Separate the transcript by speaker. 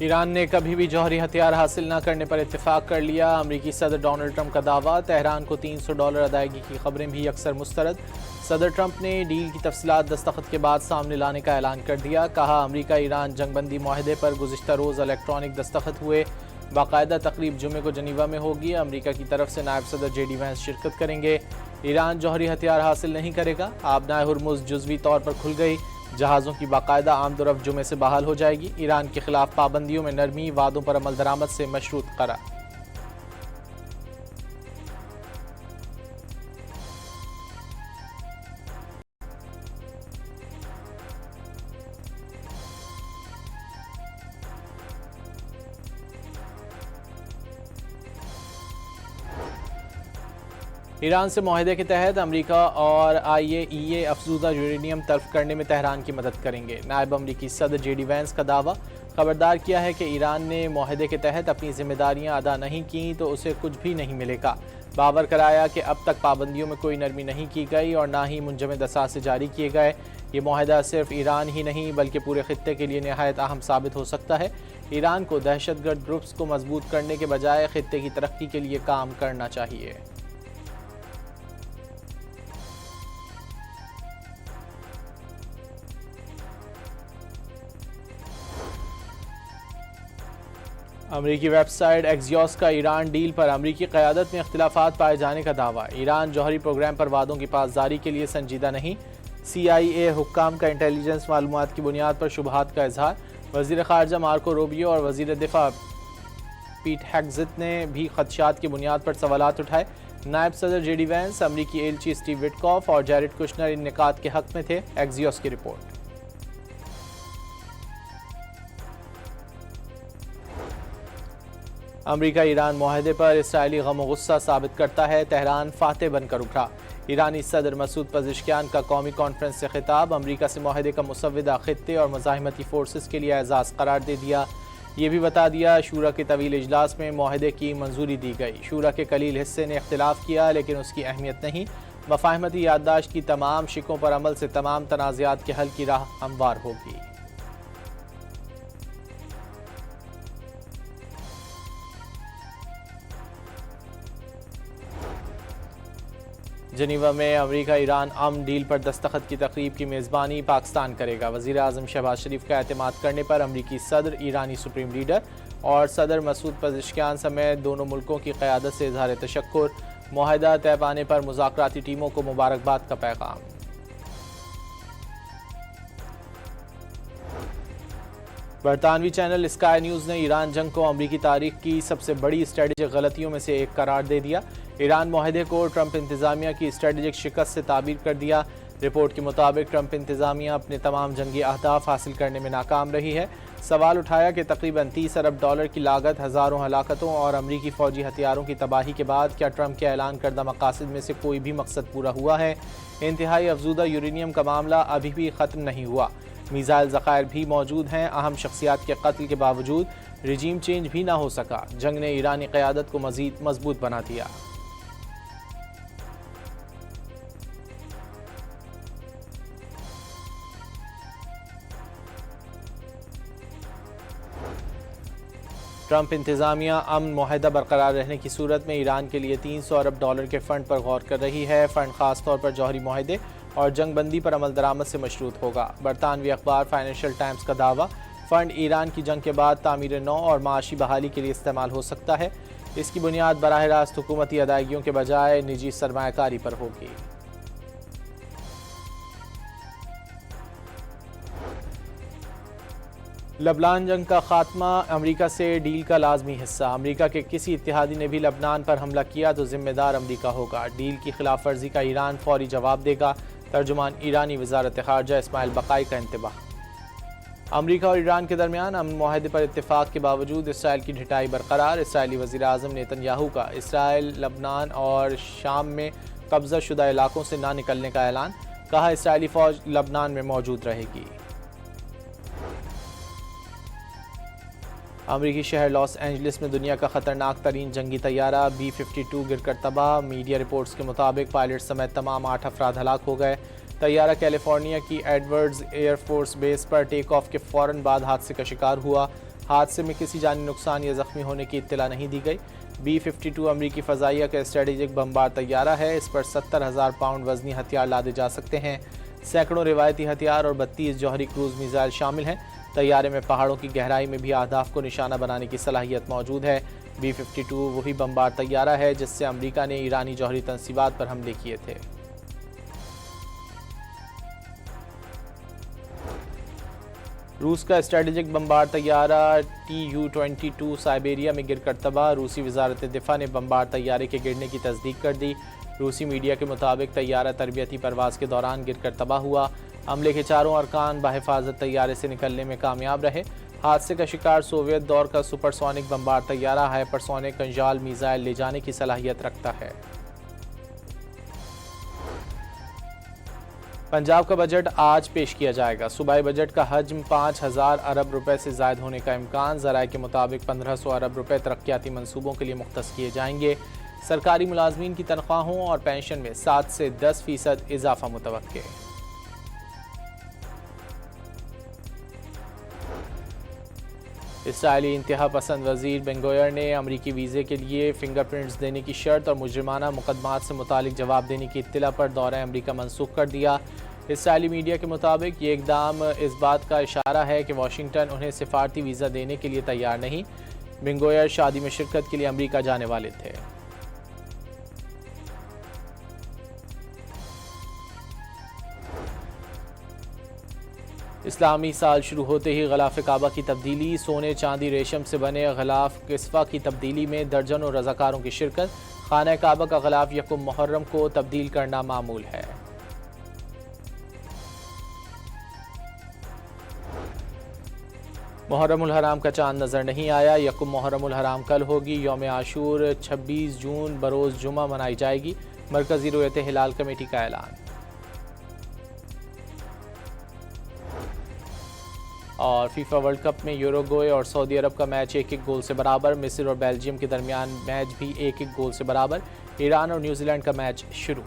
Speaker 1: Iran ने कभी भी जौहरी हथियार हासिल न करने पर इत्तेफाक कर लिया। अमरीकी सदर डोनाल्ड ट्रंप का दावा। तेहरान को $300 अदायगी की खबरें भी अक्सर मुस्तरद। सदर ट्रंप ने डील की तफसीलात दस्तखत के बाद सामने लाने का ऐलान कर दिया। कहा, अमरीका ईरान जंगबंदी माहदे पर गुज़िश्ता रोज़ इलेक्ट्रॉनिक दस्तखत हुए। बाकायदा तकरीब जुमे को जनीवा में होगी। अमरीका की तरफ से नायब सदर JD वैंस शिरकत करेंगे। ईरान जौहरी हथियार हासिल नहीं करेगा। आबनाए हुर्मुज़ जुज़वी तौर पर खुल गई। जहाज़ों की बाकायदा आमदोरफ्त जुमे से बहाल हो जाएगी। ईरान के खिलाफ पाबंदियों में नरमी, वादों पर अमल दरामद से मशरूत करार। ईरान से माहदे के तहत अमरीका और IAEA अफजूदा यूरेनियम तल्फ करने में तेहरान की मदद करेंगे। नायब अमरीकी सदर JD वैंस का दावा। खबरदार किया है कि ईरान ने माहदे के तहत अपनी जिम्मेदारियां अदा नहीं की तो उसे कुछ भी नहीं मिलेगा। बावर कराया कि अब तक पाबंदियों में कोई नरमी नहीं की गई और ना ही मुंजमद असासे जारी किए गए। ये माहदा सिर्फ ईरान ही नहीं बल्कि पूरे खित्ते के लिए नहायत अहम साबित हो सकता है। ईरान को दहशतगर्द ग्रुप्स को मजबूत करने के बजाय खित्ते की तरक्की के लिए काम करना चाहिए। अमरीकी वेबसाइट एक्सियोस का ईरान डील पर अमरीकी क़यादत में इख्तिलाफात पाए जाने का दावा। ईरान जौहरी प्रोग्राम पर वादों की पासदारी के लिए संजीदा नहीं। CIA हुक्काम का इंटेलिजेंस मालूमात की बुनियाद पर शुबहात का इजहार। वज़ीर ख़ारजा मार्को रूबियो और वज़ीर दिफा पीट हेग्ज़ेट ने भी खदशात की बुनियाद पर सवालात उठाए। नायब सदर JD वैंस, अमरीकी एलची स्टीव विटकॉफ और जैरेड कुशनर इन निकात के हक में थे। एक्सियोस की रिपोर्ट। अमरीका ईरान माहदे पर इसराइली गम गुस्सा साबित करता है। तेहरान फातेह बनकर उभरा। ईरानी सदर मसूद पज़ेश्कियान का कौमी कॉन्फ्रेंस से खिताब। अमरीका से माहदे का मुसव्विदा खित्ते और मुज़ाहिमती फोर्सेस के लिए एजाज़ करार दे दिया। ये भी बता दिया शूरा के तवील इजलास में माहदे की मंजूरी दी गई। शूरा के कलील हिस्से ने इख्तिलाफ किया लेकिन उसकी अहमियत नहीं। मफाहमती याददाश्त की तमाम शिकों पर अमल से तमाम तनाज़ात के हल की राह हमवार होगी। जनीवा में अमरीका ईरान अमन डील पर दस्तखत की तकरीब की मेज़बानी पाकिस्तान करेगा। वज़ीर आज़म शहबाज शरीफ का एतमाद करने पर अमरीकी सदर, ईरानी सुप्रीम लीडर और सदर मसूद पज़ेश्कियान समेत दोनों मुल्कों की क़यादत से इज़हार तशक्कुर। मुआहदा तय पाने पर मुज़ाकराती टीमों को मुबारकबाद का पैगाम। बरतानवी चैनल स्काई न्यूज़ ने ईरान जंग को अमरीकी तारीख की सबसे बड़ी स्ट्रेटेजिक गलतियों में से एक करार दे दिया। ईरान माहदे को ट्रंप इंतज़ामिया की स्ट्रेटेजिक शिकस्त से ताबीर कर दिया। रिपोर्ट के मुताबिक ट्रंप इंतज़ामिया अपने तमाम जंगी अहदाफ हासिल करने में नाकाम रही है। सवाल उठाया कि तकरीबन $30 अरब की लागत, हज़ारों हलाकतों और अमरीकी फ़ौजी हथियारों की तबाही के बाद क्या ट्रंप के ऐलान करदा मकासद में से कोई भी मकसद पूरा हुआ है? इंतहाई अफजूदा यूरेनियम का मामला अभी भी ख़त्म नहीं हुआ। मिसाइल ज़खायर भी मौजूद हैं। अहम शख्सियात के कत्ल के बावजूद रिजीम चेंज भी ना हो सका। जंग ने ईरानी क़यादत को मज़ीद मजबूत बना दिया। ट्रंप इंतज़ामिया अमन माहदा बरकरार रहने की सूरत में ईरान के लिए $300 अरब के फ़ंड पर गौर कर रही है। फ़ंड ख़ास तौर पर जौहरी माहदे और जंग बंदी पर अमल दरामद से मशरूत होगा। बरतानवी अखबार फाइनेंशियल टाइम्स का दावा। फ़ंड ईरान की जंग के बाद तामीर नौ और माशी बहाली के लिए इस्तेमाल हो सकता है। इसकी बुनियाद बराह रास्त हुकूमती अदायगियों के बजाय निजी सरमायाकारी पर होगी। लबनान जंग का खात्मा अमरीका से डील का लाजमी हिस्सा। अमरीका के किसी इत्तेहादी ने भी लबनान पर हमला किया तो जिम्मेदार अमरीका होगा। डील की खिलाफ वर्जी का ईरान फौरी जवाब देगा। तर्जुमान ईरानी वज़ारत ख़ारजा इस्माइल बक़ाई का इंतबाह। अमरीका और ईरान के दरमियान अमन माहदे पर इत्तेफाक के बावजूद इसराइल की ढिठाई बरकरार। इसराइली वज़ीर आज़म नेतन्याहू का इसराइल, लबनान और शाम में कब्ज़ा शुदा इलाकों से ना निकलने का ऐलान। कहा, इसराइली फ़ौज लबनान में मौजूद रहेगी। अमरीकी शहर लॉस एंजलिस में दुनिया का ख़तरनाक तरीन जंगी तैयारा B-52 गिरकर तबाह। मीडिया रिपोर्ट्स के मुताबिक पायलट समेत तमाम 8 अफराद हलाक हो गए। तैयारा कैलिफोर्निया की एडवर्ड्स एयरफोर्स बेस पर टेक ऑफ के फ़ौरन बाद हादसे का शिकार हुआ। हादसे में किसी जानी नुकसान या जख्मी होने की इत्तला नहीं दी गई। B-52 अमरीकी फ़ज़ाइया का स्ट्रेटेजिक बमबार तैयारा है। इस पर 70,000 पाउंड वजनी हथियार लादे जा सकते हैं। सैकड़ों रिवायती हथियार और 32 जौहरी क्रूज़ मिसाइल शामिल हैं। तैयारे में पहाड़ों की गहराई में भी अहदाफ को निशाना बनाने की सलाहियत मौजूद है। B-52 वही बमबार तैयारा है जिससे अमरीका ने ईरानी जौहरी तंसीबात पर हमले किए थे। रूस का स्ट्रेटेजिक बमबार तैयारा Tu-22 साइबेरिया में गिरकर तबाह। रूसी वजारत दिफा ने बमबार तैयारे के गिरने की तस्दीक कर दी। रूसी मीडिया के मुताबिक तैयारा तरबियती परवाज़ के दौरान गिरकर तबाह हुआ। हमले के चारों अरकान बहिफाजत तैयारे से निकलने में कामयाब रहे। हादसे का शिकार सोवियत दौर का सुपरसोनिक बमबार तैयारा हाइपरसोनिक कंजाल मिसाइल ले जाने की सलाहियत रखता है। पंजाब का बजट आज पेश किया जाएगा। सूबाई बजट का हजम 5,000 अरब रुपए से ज़ायद होने का इम्कान। ज़राए के मुताबिक 1,500 अरब रुपए तरक्याती मंसूबों के लिए मुख्तस किए जाएंगे। सरकारी मुलाजमीन की तनख्वाहों और पेंशन में 7 से 10% इजाफा मुतवक्के। इसराइली इंतहा पसंद वजीर बेंगोयर ने अमरीकी वीज़े के लिए फिंगरप्रिंट्स देने की शर्त और मुजरिमाना मुकदमात से मुतालिक जवाब देने की इत्तला पर दौरा अमरीका मनसूख कर दिया। इसराइली मीडिया के मुताबिक ये इकदाम इस बात का इशारा है कि वाशिंगटन उन्हें सिफारती वीज़ा देने के लिए तैयार नहीं। बेंगोयर शादी में शिरकत के लिए अमरीका जाने वाले थे। इस्लामी साल शुरू होते ही गलाफ काबा की तब्दीली। सोने चांदी रेशम से बने गलाफ किस्वा की तब्दीली में दर्जनों रज़ाकारों की शिरकत। खाना काबा का गलाफ यकुम मुहर्रम को तब्दील करना मामूल है। मुहर्रमुल हराम का चांद नज़र नहीं आया। यकुम मुहर्रमुल हराम कल होगी। यौम आशूर 26 जून बरोज़ जुमा मनाई जाएगी। मरकज़ी रुयत हिलाल कमेटी का ऐलान। और फीफा वर्ल्ड कप में यूरुग्वे और सऊदी अरब का मैच 1-1 गोल से बराबर। मिस्र और बेल्जियम के दरमियान मैच भी 1-1 गोल से बराबर। ईरान और न्यूजीलैंड का मैच शुरू।